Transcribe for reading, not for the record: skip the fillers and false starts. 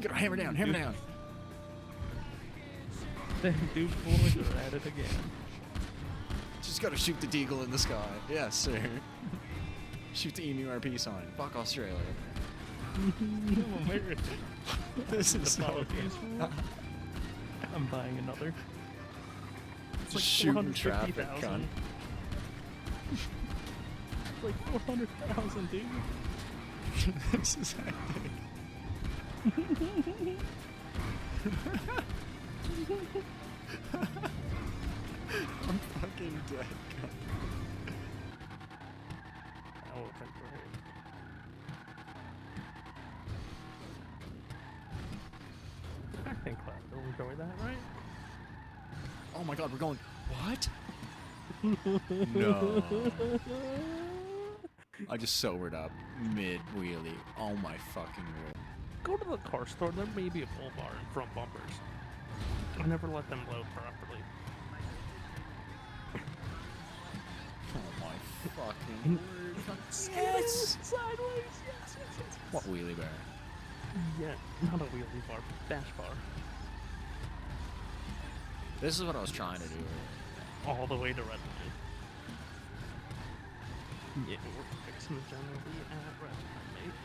Get hammer down, hammer down. Then dude boys are at it again. Just gotta shoot the deagle in the sky. Yes, sir. Shoot the EMU RP sign. Fuck Australia. I'm American. This is so Apologies. I'm buying another. It's like shooting traffic, 450,000. cunt. It's like 400,000, dude. This is hectic. I'm fucking dead. That would have been great. I think class will enjoy that, right? Oh my god, we're going. What? No. I just sobered up mid wheelie. Oh my fucking word. Go to the car store, there may be a bull bar in front bumpers. I never let them load properly. Oh my fucking word. Yes! Sideways! Yes, yes, yes. What wheelie bar? Yeah, not a wheelie bar, dash bar. This is what I was trying to do. All the way to Redmond. Yeah, we're fixing the generally at Redmond, mate.